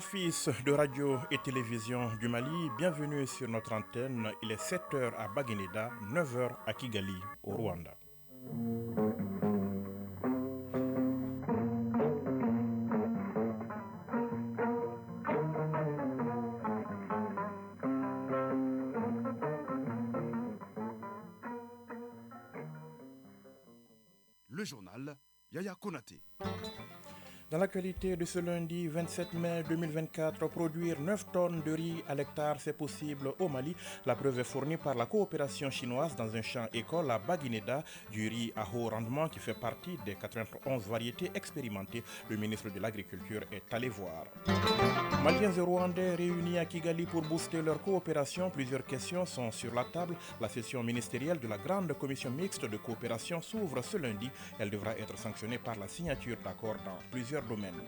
Office de radio et télévision du Mali, bienvenue sur notre antenne. Il est 7h à Baguineda, 9h à Kigali, au Rwanda. Le journal Yaya Konaté. Dans l'actualité de ce lundi 27 mai 2024, produire 9 tonnes de riz à l'hectare, c'est possible au Mali. La preuve est fournie par la coopération chinoise dans un champ école à Baguineda, du riz à haut rendement qui fait partie des 91 variétés expérimentées. Le ministre de l'Agriculture est allé voir. Maliens et Rwandais réunis à Kigali pour booster leur coopération. Plusieurs questions sont sur la table. La session ministérielle de la grande commission mixte de coopération s'ouvre ce lundi. Elle devra être sanctionnée par la signature d'accords dans plusieurs domaines.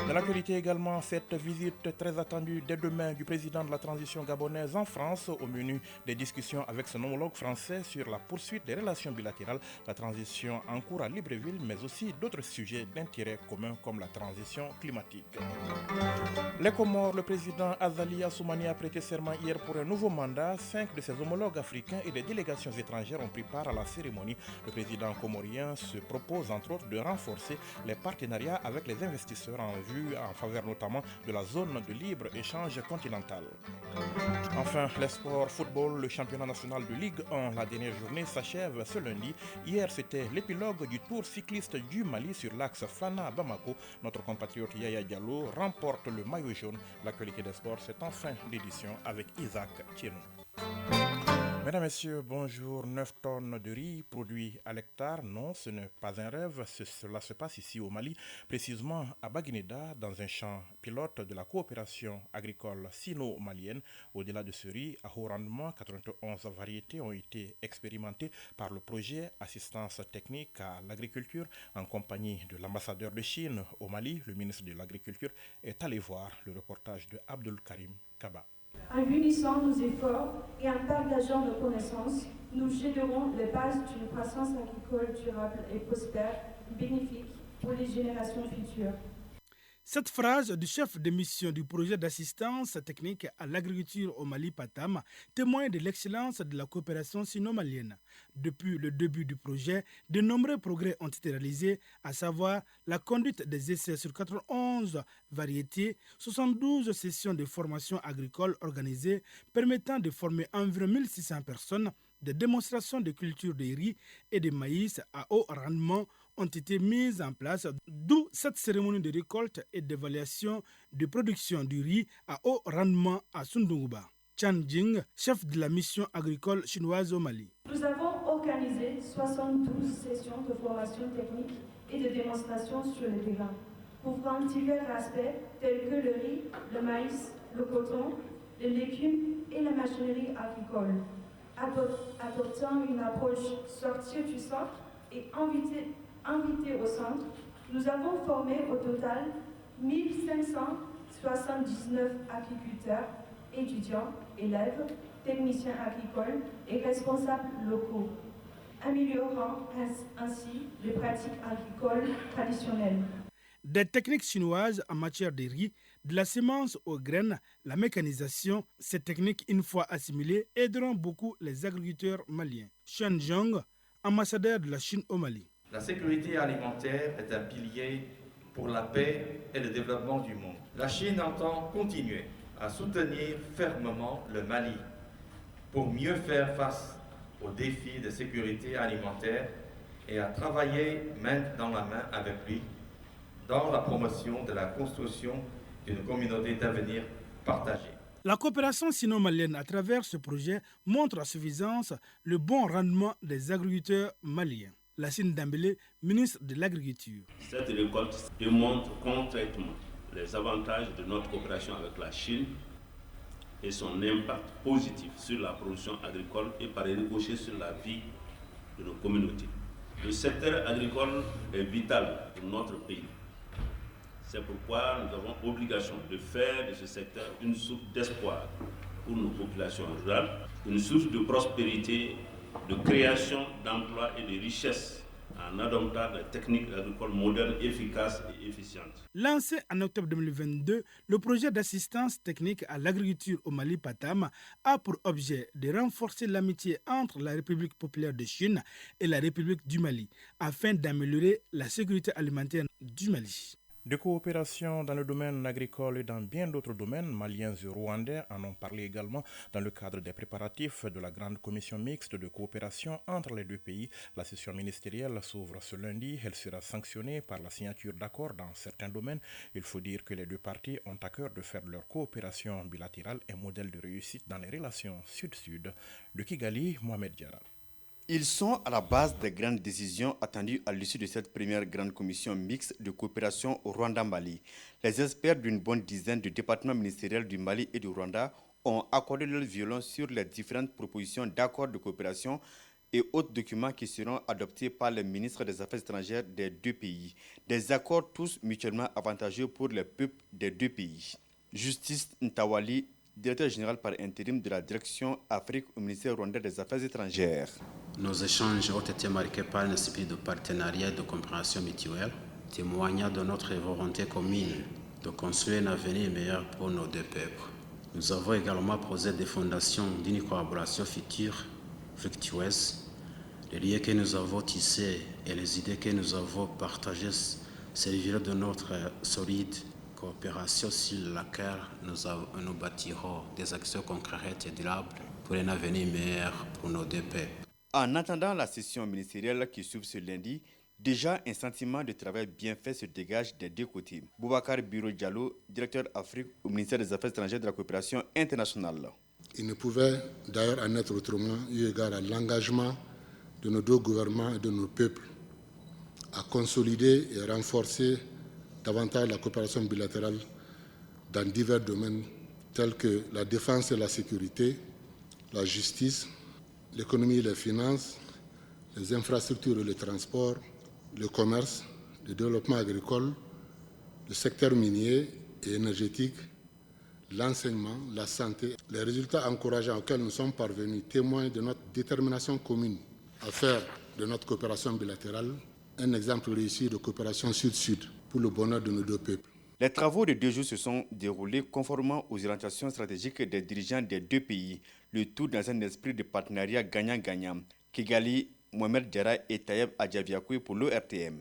Dans l'actualité également, cette visite très attendue dès demain du président de la transition gabonaise en France, au menu des discussions avec son homologue français sur la poursuite des relations bilatérales, la transition en cours à Libreville, mais aussi d'autres sujets d'intérêt commun comme la transition climatique. Les Comores, le président Azali Assoumani a prêté serment hier pour un nouveau mandat. 5 de ses homologues africains et des délégations étrangères ont pris part à la cérémonie. Le président comorien se propose entre autres de renforcer les partenariats avec les investisseurs en faveur notamment de la zone de libre-échange continentale. Enfin, les sports football, le championnat national de Ligue 1, la dernière journée s'achève ce lundi. Hier, c'était l'épilogue du Tour cycliste du Mali sur l'axe Fana-Bamako. Notre compatriote Yaya Diallo remporte le maillot jaune. L'actualité des sports, c'est en fin d'édition avec Isaac Thienou. Mesdames, Messieurs, bonjour. 9 tonnes de riz produits à l'hectare. Non, ce n'est pas un rêve. Cela se passe ici au Mali, précisément à Baguineda, dans un champ pilote de la coopération agricole sino-malienne. Au-delà de ce riz, à haut rendement, 91 variétés ont été expérimentées par le projet Assistance technique à l'agriculture en compagnie de l'ambassadeur de Chine au Mali. Le ministre de l'Agriculture est allé voir le reportage de Abdul Karim Kaba. En unissant nos efforts et en partageant nos connaissances, nous générons les bases d'une croissance agricole durable et prospère, bénéfique pour les générations futures. Cette phrase du chef de mission du projet d'assistance technique à l'agriculture au Mali, PATAM, témoigne de l'excellence de la coopération sino-malienne. Depuis le début du projet, de nombreux progrès ont été réalisés, à savoir la conduite des essais sur 91 variétés, 72 sessions de formation agricole organisées permettant de former environ 1600 personnes, des démonstrations de culture de riz et de maïs à haut rendement ont été mises en place, d'où cette cérémonie de récolte et d'évaluation de production du riz à haut rendement à Sundungba. Chan Jing, chef de la mission agricole chinoise au Mali. Nous avons organisé 72 sessions de formation technique et de démonstration sur le terrain, couvrant divers aspects tels que le riz, le maïs, le coton, les légumes et la machinerie agricole, adoptant une approche sortie du centre et invité au centre. Nous avons formé au total 1579 agriculteurs, étudiants, élèves, techniciens agricoles et responsables locaux, améliorant ainsi les pratiques agricoles traditionnelles. Des techniques chinoises en matière de riz, de la semence aux graines, la mécanisation, ces techniques, une fois assimilées, aideront beaucoup les agriculteurs maliens. Shen Zhong, ambassadeur de la Chine au Mali. La sécurité alimentaire est un pilier pour la paix et le développement du monde. La Chine entend continuer à soutenir fermement le Mali pour mieux faire face aux défis de sécurité alimentaire et à travailler main dans la main avec lui dans la promotion de la construction d'une communauté d'avenir partagée. La coopération sino-malienne à travers ce projet montre à suffisance le bon rendement des agriculteurs maliens. Lassine Dambélé, ministre de l'Agriculture. Cette récolte démontre concrètement les avantages de notre coopération avec la Chine et son impact positif sur la production agricole et par ricochet sur la vie de nos communautés. Le secteur agricole est vital pour notre pays. C'est pourquoi nous avons obligation de faire de ce secteur une source d'espoir pour nos populations rurales, une source de prospérité, de création d'emplois et de richesses en adoptant des techniques agricoles modernes, efficaces et efficientes. Lancé en octobre 2022, le projet d'assistance technique à l'agriculture au Mali PATAM a pour objet de renforcer l'amitié entre la République populaire de Chine et la République du Mali afin d'améliorer la sécurité alimentaire du Mali. De coopération dans le domaine agricole et dans bien d'autres domaines, maliens et rwandais en ont parlé également dans le cadre des préparatifs de la grande commission mixte de coopération entre les deux pays. La session ministérielle s'ouvre ce lundi. Elle sera sanctionnée par la signature d'accords dans certains domaines. Il faut dire que les deux parties ont à cœur de faire de leur coopération bilatérale un modèle de réussite dans les relations sud-sud. De Kigali, Mohamed Diarra. Ils sont à la base des grandes décisions attendues à l'issue de cette première grande commission mixte de coopération au Rwanda-Mali. Les experts d'une bonne dizaine de départements ministériels du Mali et du Rwanda ont accordé leur violence sur les différentes propositions d'accords de coopération et autres documents qui seront adoptés par les ministres des Affaires étrangères des deux pays. Des accords tous mutuellement avantageux pour les peuples des deux pays. Justice Ntawali, directeur général par intérim de la direction Afrique au ministère rwandais des Affaires étrangères. Nos échanges ont été marqués par un esprit de partenariat et de compréhension mutuelle, témoignant de notre volonté commune de construire un avenir meilleur pour nos deux peuples. Nous avons également posé des fondations d'une collaboration future, fructueuse. Les liens que nous avons tissés et les idées que nous avons partagées serviront de notre solide coopération sur laquelle nous bâtirons des actions concrètes et durables pour un avenir meilleur pour nos deux peuples. En attendant la session ministérielle qui s'ouvre ce lundi, déjà un sentiment de travail bien fait se dégage des deux côtés. Boubacar Biro Diallo, directeur Afrique au ministère des Affaires étrangères de la coopération internationale. Il ne pouvait d'ailleurs en être autrement eu égard à l'engagement de nos deux gouvernements et de nos peuples à consolider et renforcer davantage la coopération bilatérale dans divers domaines tels que la défense et la sécurité, la justice, l'économie et les finances, les infrastructures et le transport, le commerce, le développement agricole, le secteur minier et énergétique, l'enseignement, la santé. Les résultats encourageants auxquels nous sommes parvenus témoignent de notre détermination commune à faire de notre coopération bilatérale un exemple réussi de coopération sud-sud pour le bonheur de nos deux peuples. Les travaux de 2 jours se sont déroulés conformément aux orientations stratégiques des dirigeants des deux pays, le tout dans un esprit de partenariat gagnant-gagnant. Kigali, Mohamed Diarra et Tayeb Adjaviakoui pour l'ORTM.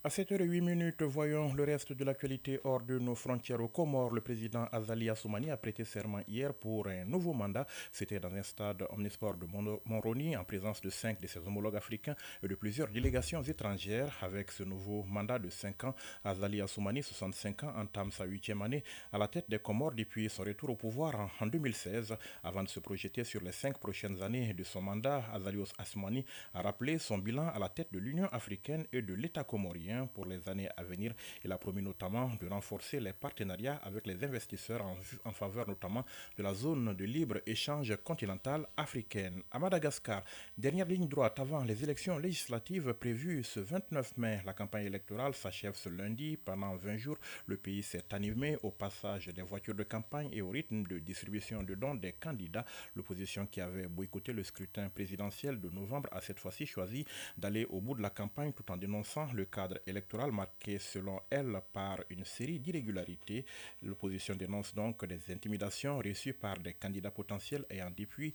À 7h08, voyons le reste de l'actualité hors de nos frontières aux Comores. Le président Azali Assoumani a prêté serment hier pour un nouveau mandat. C'était dans un stade omnisport de Moroni en présence de 5 de ses homologues africains et de plusieurs délégations étrangères. Avec ce nouveau mandat de 5 ans, Azali Assoumani, 65 ans, entame sa 8e année à la tête des Comores depuis son retour au pouvoir en 2016. Avant de se projeter sur les 5 prochaines années de son mandat, Azali Assoumani a rappelé son bilan à la tête de l'Union africaine et de l'État comorien pour les années à venir. Il a promis notamment de renforcer les partenariats avec les investisseurs en faveur notamment de la zone de libre-échange continentale africaine. À Madagascar, dernière ligne droite avant les élections législatives prévues ce 29 mai. La campagne électorale s'achève ce lundi. Pendant 20 jours, le pays s'est animé au passage des voitures de campagne et au rythme de distribution de dons des candidats. L'opposition qui avait boycotté le scrutin présidentiel de novembre a cette fois-ci choisi d'aller au bout de la campagne tout en dénonçant le cadre électoral marqué selon elle par une série d'irrégularités. L'opposition dénonce donc des intimidations reçues par des candidats potentiels ayant depuis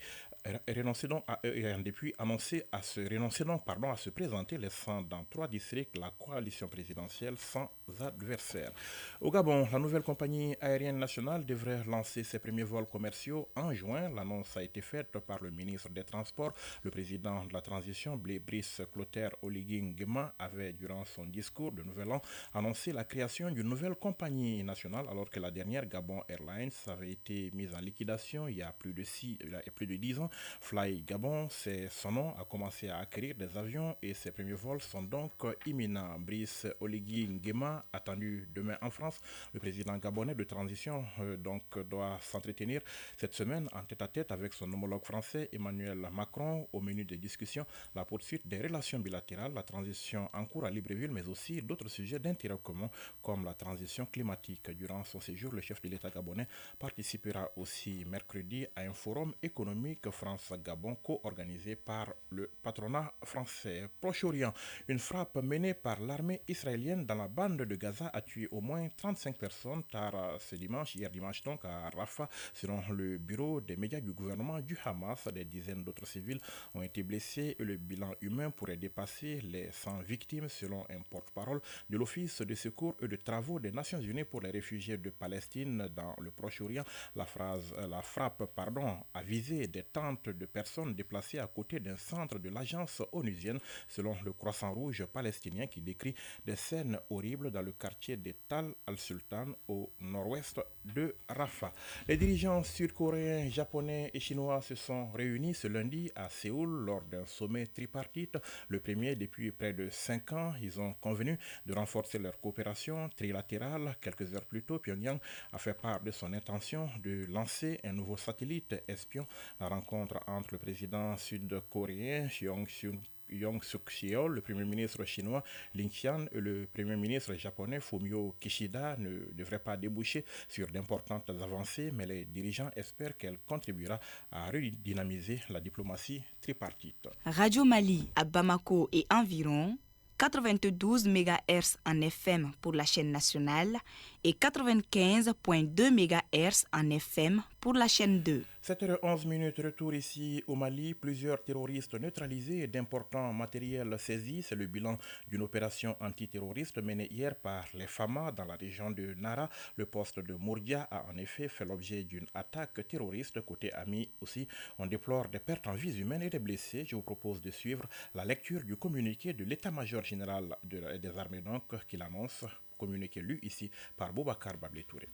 annoncé à se présenter, laissant dans 3 districts la coalition présidentielle sans adversaire. Au Gabon, la nouvelle compagnie aérienne nationale devrait lancer ses premiers vols commerciaux en juin. L'annonce a été faite par le ministre des Transports. Le président de la transition, Brice Clotaire Oligui Nguema, avait durant son discours de Nouvel An annoncé la création d'une nouvelle compagnie nationale alors que la dernière, Gabon Airlines, avait été mise en liquidation il y a plus de 10 ans. Fly Gabon, c'est son nom, a commencé à acquérir des avions et ses premiers vols sont donc imminents. Brice Oligui Nguema, attendu demain en France, le président gabonais de transition doit s'entretenir cette semaine en tête-à-tête avec son homologue français Emmanuel Macron. Au menu des discussions, la poursuite des relations bilatérales, la transition en cours à Libreville, mais aussi d'autres sujets d'intérêt commun comme la transition climatique. Durant son séjour, le chef de l'État gabonais participera aussi mercredi à un forum économique France-Gabon co-organisée par le patronat français. Proche-Orient, une frappe menée par l'armée israélienne dans la bande de Gaza a tué au moins 35 personnes tard hier dimanche donc à Rafah, selon le bureau des médias du gouvernement du Hamas. Des dizaines d'autres civils ont été blessés et le bilan humain pourrait dépasser les 100 victimes, selon un porte-parole de l'Office de secours et de travaux des Nations Unies pour les réfugiés de Palestine dans le Proche-Orient. La frappe a visé des tentes de personnes déplacées à côté d'un centre de l'agence onusienne, selon le Croissant Rouge palestinien qui décrit des scènes horribles dans le quartier de Tal al-Sultan au nord-ouest de Rafah. Les dirigeants sud-coréens, japonais et chinois se sont réunis ce lundi à Séoul lors d'un sommet tripartite, le premier depuis près de 5 ans. Ils ont convenu de renforcer leur coopération trilatérale. Quelques heures plus tôt, Pyongyang a fait part de son intention de lancer un nouveau satellite espion. La rencontre entre le président sud-coréen Yoon Suk-yeol, le premier ministre chinois Li Qiang et le premier ministre japonais Fumio Kishida ne devrait pas déboucher sur d'importantes avancées, mais les dirigeants espèrent qu'elle contribuera à redynamiser la diplomatie tripartite. Radio Mali à Bamako et environ, 92 MHz en FM pour la chaîne nationale et 95.2 MHz en FM pour la chaîne 2. 7h11, retour ici au Mali. Plusieurs terroristes neutralisés et d'importants matériels saisis. C'est le bilan d'une opération antiterroriste menée hier par les FAMA dans la région de Nara. Le poste de Mourdia a en effet fait l'objet d'une attaque terroriste. Côté ami aussi, on déplore des pertes en vies humaines et des blessés. Je vous propose de suivre la lecture du communiqué de l'état-major général des armées qui l'annonce. Communiqué lu ici par Boubacar Bablé-Touré.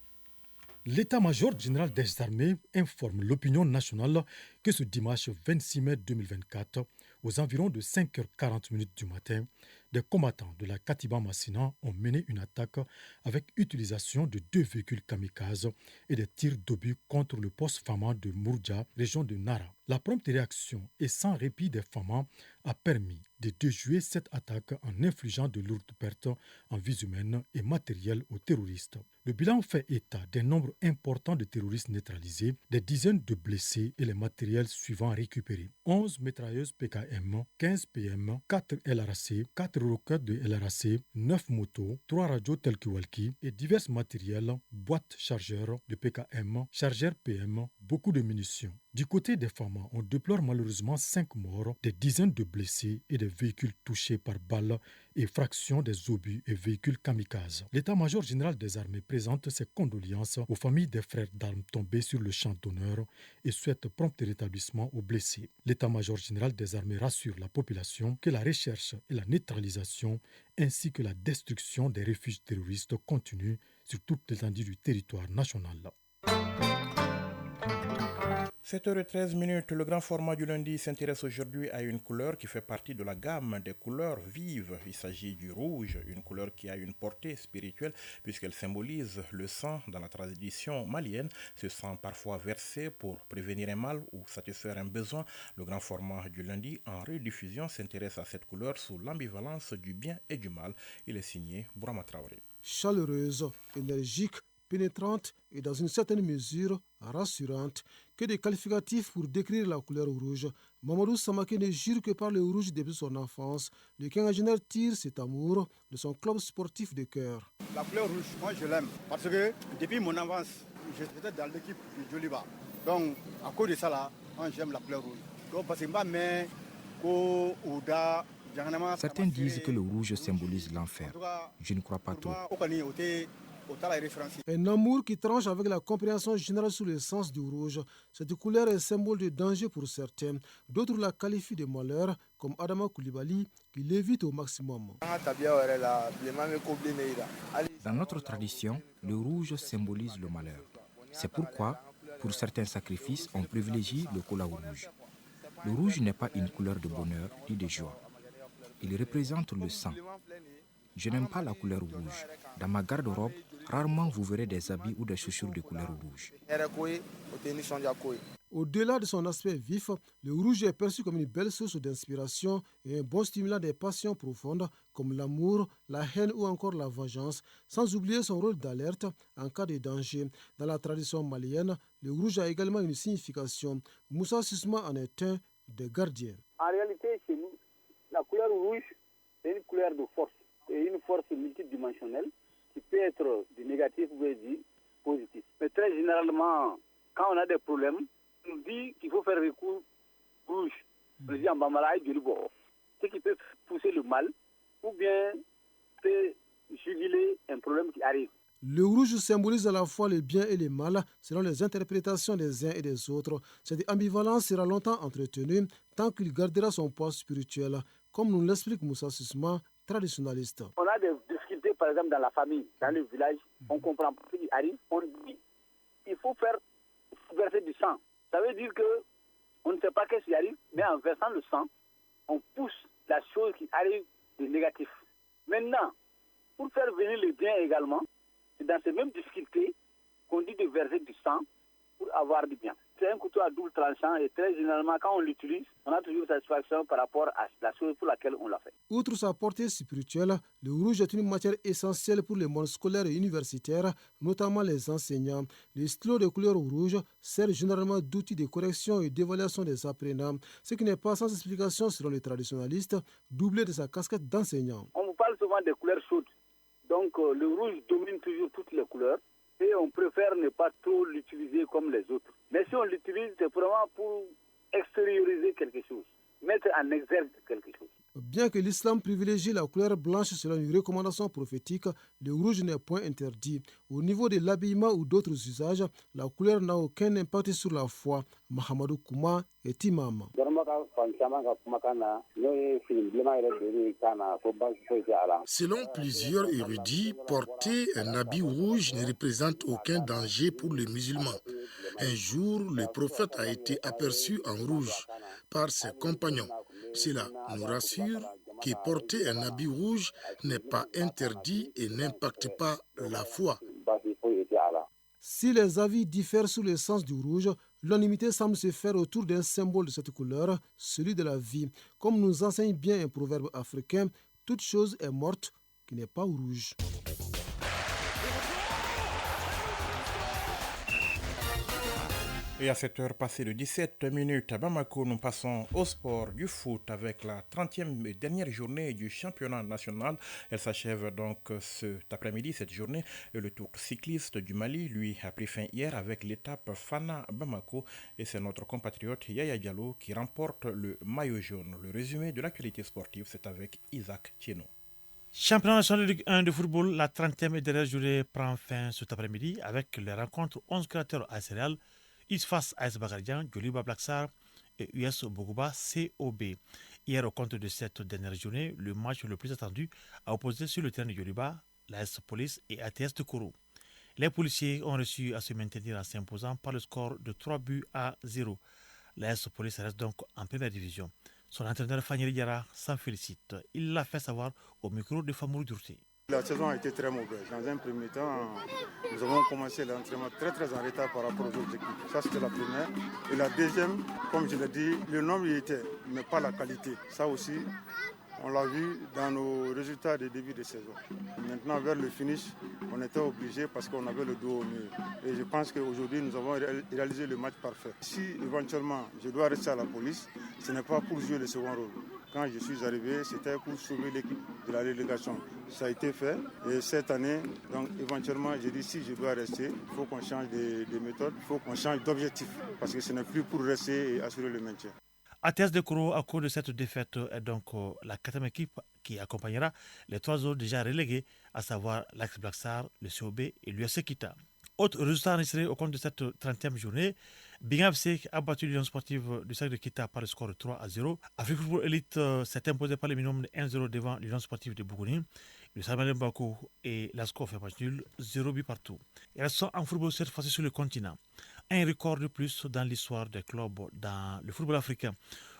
L'état-major général des armées informe l'opinion nationale que ce dimanche 26 mai 2024, aux environs de 5h40 du matin, des combattants de la Katiba Massina ont mené une attaque avec utilisation de 2 véhicules kamikazes et des tirs d'obus contre le poste FAMA de Mourdja, région de Nara. La prompte réaction et sans répit des FAMA a permis de déjouer cette attaque en infligeant de lourdes pertes en vies humaines et matérielles aux terroristes. Le bilan fait état d'un nombre important de terroristes neutralisés, des dizaines de blessés et les matériels suivants récupérés. 11 mitrailleuses PKM, 15 PM, 4 LRAC, 4 roquettes de LRAC, 9 motos, 3 radios talkie-walkie et divers matériels, boîtes chargeurs de PKM, chargeurs PM, beaucoup de munitions. Du côté des FAMA, on déplore malheureusement 5 morts, des dizaines de blessés et des véhicules touchés par balles et fractions des obus et véhicules kamikazes. L'état-major général des armées présente ses condoléances aux familles des frères d'armes tombés sur le champ d'honneur et souhaite prompt rétablissement aux blessés. L'état-major général des armées rassure la population que la recherche et la neutralisation ainsi que la destruction des refuges terroristes continuent sur toute l'étendue du territoire national. 7h13, le grand format du lundi s'intéresse aujourd'hui à une couleur qui fait partie de la gamme des couleurs vives. Il s'agit du rouge, une couleur qui a une portée spirituelle puisqu'elle symbolise le sang dans la tradition malienne. Ce sang parfois versé pour prévenir un mal ou satisfaire un besoin. Le grand format du lundi en rediffusion s'intéresse à cette couleur sous l'ambivalence du bien et du mal. Il est signé Bourama Traoré. Chaleureuse, énergique, pénétrante et dans une certaine mesure rassurante, que des qualificatifs pour décrire la couleur rouge. Mamadou Samaké ne jure que par le rouge depuis son enfance. Le quinquagénaire tire cet amour de son club sportif de cœur. La couleur rouge, moi je l'aime parce que depuis mon enfance, j'étais dans l'équipe de Joliba. Donc à cause de ça là, moi j'aime la couleur rouge. Donc parce que certains disent que le rouge symbolise l'enfer. Je ne crois pas tout. Un amour qui tranche avec la compréhension générale sur le sens du rouge. Cette couleur est symbole de danger pour certains. D'autres la qualifient de malheur, comme Adama Koulibaly, qui l'évite au maximum. Dans notre tradition, le rouge symbolise le malheur. C'est pourquoi, pour certains sacrifices, on privilégie le couleur rouge. Le rouge n'est pas une couleur de bonheur ni de joie. Il représente le sang. Je n'aime pas la couleur rouge. Dans ma garde-robe, rarement vous verrez des habits ou des chaussures de couleur rouge. Au-delà de son aspect vif, le rouge est perçu comme une belle source d'inspiration et un bon stimulant des passions profondes comme l'amour, la haine ou encore la vengeance, sans oublier son rôle d'alerte en cas de danger. Dans la tradition malienne, le rouge a également une signification. Moussa Sisma en est un des gardiens. En réalité, chez nous, la couleur rouge est une couleur de force, et une force multidimensionnelle qui peut être du négatif ou du positif. Mais très généralement, quand on a des problèmes, on nous dit qu'il faut faire recours rouge. On nous dit en bambara du ruban. Ce qui peut pousser le mal ou bien peut juguler un problème qui arrive. Le rouge symbolise à la fois le bien et le mal selon les interprétations des uns et des autres. Cette ambivalence sera longtemps entretenue tant qu'il gardera son poids spirituel, comme nous l'explique Moussa Sisma, traditionnaliste. On a des difficultés par exemple dans la famille, dans le village, on comprend pas ce qui arrive, on dit il faut verser du sang. Ça veut dire que on ne sait pas qu'est-ce qui arrive, mais en versant le sang, on pousse la chose qui arrive de négatif. Maintenant, pour faire venir le bien également, c'est dans ces mêmes difficultés qu'on dit de verser du sang pour avoir du bien. C'est un couteau à double tranchant et très généralement, quand on l'utilise, on a toujours satisfaction par rapport à la chose pour laquelle on l'a fait. Outre sa portée spirituelle, le rouge est une matière essentielle pour le monde scolaire et universitaire, notamment les enseignants. Les stylos de couleur rouge servent généralement d'outils de correction et d'évaluation des apprenants, ce qui n'est pas sans explication selon les traditionalistes, doublé de sa casquette d'enseignant. On vous parle souvent des couleurs chaudes. Donc le rouge domine toujours toutes les couleurs et on préfère ne pas trop l'utiliser comme les autres. Mais si on l'utilise, c'est vraiment pour extérioriser quelque chose, mettre en exergue quelque chose. Bien que l'islam privilégie la couleur blanche selon une recommandation prophétique, le rouge n'est point interdit. Au niveau de l'habillement ou d'autres usages, la couleur n'a aucun impact sur la foi. Mahamadou Kouma est imam. Selon plusieurs érudits, porter un habit rouge ne représente aucun danger pour les musulmans. Un jour, le prophète a été aperçu en rouge par ses compagnons. Cela nous rassure que porter un habit rouge n'est pas interdit et n'impacte pas la foi. Si les avis diffèrent sur le sens du rouge, l'unanimité semble se faire autour d'un symbole de cette couleur, celui de la vie. Comme nous enseigne bien un proverbe africain, toute chose est morte qui n'est pas rouge. Et à 7h passées de 17 minutes à Bamako, nous passons au sport du foot avec la 30e et dernière journée du championnat national. Elle s'achève donc cet après-midi, cette journée. Et le tour cycliste du Mali, lui, a pris fin hier avec l'étape Fana-Bamako. Et c'est notre compatriote Yaya Diallo qui remporte le maillot jaune. Le résumé de l'actualité sportive, c'est avec Isaac Thieno. Championnat national de Ligue 1 de football, la 30e et dernière journée prend fin cet après-midi avec les rencontres 11 créateurs à Céréales. Isfas AS Bagardian, Joliba Blacksar et US Bogoba COB. Hier, au compte de cette dernière journée, le match le plus attendu a opposé sur le terrain de Joliba, l'AS Police et ATS de Kourou. Les policiers ont réussi à se maintenir en s'imposant par le score de 3-0. L'AS Police reste donc en première division. Son entraîneur Fanny Diarra s'en félicite. Il l'a fait savoir au micro de Famourou Durté. La saison a été très mauvaise. Dans un premier temps, nous avons commencé l'entraînement très en retard par rapport aux autres équipes. Ça, c'était la première. Et la deuxième, comme je l'ai dit, le nombre y était, mais pas la qualité. Ça aussi, on l'a vu dans nos résultats de début de saison. Maintenant, vers le finish, on était obligé parce qu'on avait le dos au mur. Et je pense qu'aujourd'hui, nous avons réalisé le match parfait. Si éventuellement je dois rester à la police, ce n'est pas pour jouer le second rôle. Quand je suis arrivé, c'était pour sauver l'équipe de la relégation. Ça a été fait. Et cette année, donc éventuellement, j'ai dit si je dois rester, il faut qu'on change de méthode, il faut qu'on change d'objectif. Parce que ce n'est plus pour rester et assurer le maintien. ATS de Kourou, à cause de cette défaite, est donc la quatrième équipe qui accompagnera les trois autres déjà relégués, à savoir l'Ax Blacksar, le COB et l'USC Kita. Autre résultat enregistré au compte de cette 30e journée, Bingham Sek a battu l'Union sportive du Sac de Kita par le score de 3-0. Afrique Football Elite s'est imposé par le minimum de 1-0 devant l'Union sportive de Bougouni. Le Salman Bako et l'ASCO fait match nul, 0 but partout. Et elles sont en football cette fois-ci sur le continent. Un record de plus dans l'histoire des clubs dans le football africain.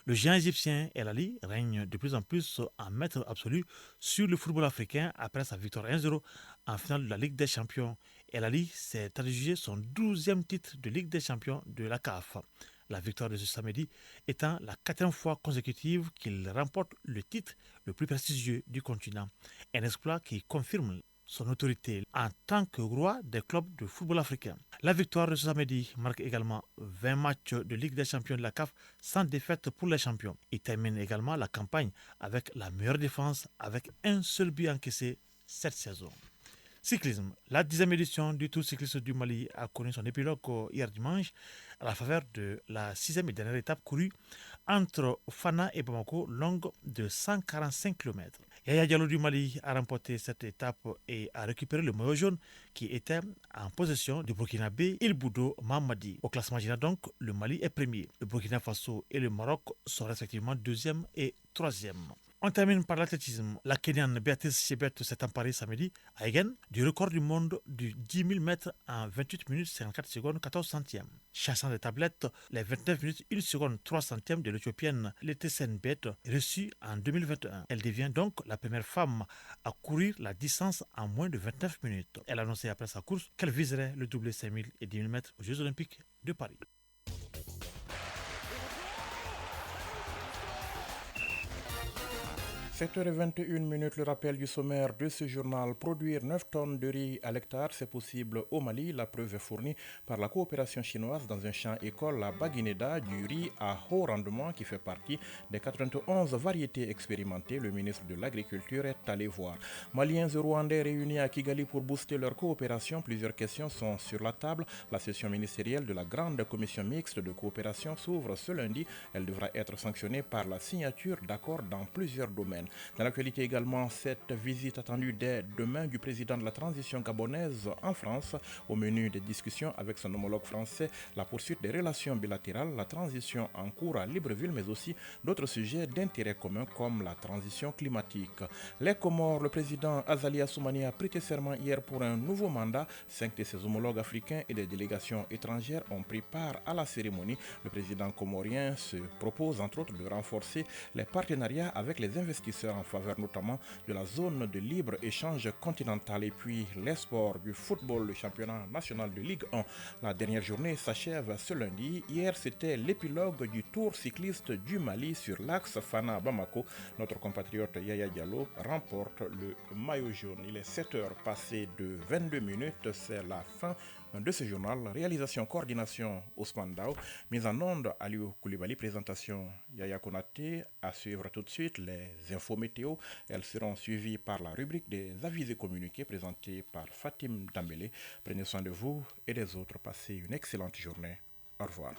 Le géant égyptien El Ali règne de plus en plus en maître absolu sur le football africain après sa victoire 1-0 en finale de la Ligue des Champions. El Ali s'est adjugé son 12e titre de Ligue des Champions de la CAF. La victoire de ce samedi étant la 4e fois consécutive qu'il remporte le titre le plus prestigieux du continent. Un exploit qui confirme son autorité en tant que roi des clubs de football africain. La victoire de ce samedi marque également 20 matchs de Ligue des champions de la CAF sans défaite pour les champions. Il termine également la campagne avec la meilleure défense avec un seul but encaissé cette saison. Cyclisme. La 10e édition du Tour cycliste du Mali a connu son épilogue hier dimanche à la faveur de la 6e et dernière étape courue entre Fana et Bamako, longue de 145 km. Yaya Diallo du Mali a remporté cette étape et a récupéré le maillot jaune qui était en possession du Burkinabé Il Boudo Mamadi. Au classement général donc, le Mali est premier. Le Burkina Faso et le Maroc sont respectivement 2e et 3e. On termine par l'athlétisme. La Kenyane Béatrice Chebet s'est emparée samedi à Egen du record du monde du 10 000 mètres en 28 minutes 54 secondes 14 centièmes. Chassant des tablettes, les 29 minutes 1 seconde 3 centièmes de l'Éthiopienne Letesen Bet reçue en 2021. Elle devient donc la première femme à courir la distance en moins de 29 minutes. Elle a annoncé après sa course qu'elle viserait le doublé 5 000 et 10 000 mètres aux Jeux Olympiques de Paris. 7h21, le rappel du sommaire de ce journal. Produire 9 tonnes de riz à l'hectare, c'est possible au Mali. La preuve est fournie par la coopération chinoise dans un champ-école, la Baguineda, du riz à haut rendement qui fait partie des 91 variétés expérimentées. Le ministre de l'Agriculture est allé voir. Maliens et Rwandais réunis à Kigali pour booster leur coopération. Plusieurs questions sont sur la table. La session ministérielle de la grande commission mixte de coopération s'ouvre ce lundi. Elle devra être sanctionnée par la signature d'accords dans plusieurs domaines. Dans l'actualité également, cette visite attendue dès demain du président de la transition gabonaise en France. Au menu des discussions avec son homologue français, la poursuite des relations bilatérales, la transition en cours à Libreville, mais aussi d'autres sujets d'intérêt commun comme la transition climatique. Les Comores, le président Azali Assoumani a prêté serment hier pour un nouveau mandat. 5 de ses homologues africains et des délégations étrangères ont pris part à la cérémonie. Le président comorien se propose entre autres de renforcer les partenariats avec les investisseurs en faveur notamment de la zone de libre-échange continental. Et puis les sports du football, le championnat national de Ligue 1. La dernière journée s'achève ce lundi. Hier, c'était l'épilogue du Tour cycliste du Mali sur l'axe Fana-Bamako. Notre compatriote Yaya Diallo remporte le maillot jaune. Il est 7h passé de 22 minutes. C'est la fin de ce journal. Réalisation, coordination Ousmane Dao. Mise en onde Aliou Koulibaly. Présentation Yaya Konaté. À suivre tout de suite les infos météo. Elles seront suivies par la rubrique des avis et communiqués présentée par Fatim Dambélé. Prenez soin de vous et des autres. Passez une excellente journée. Au revoir.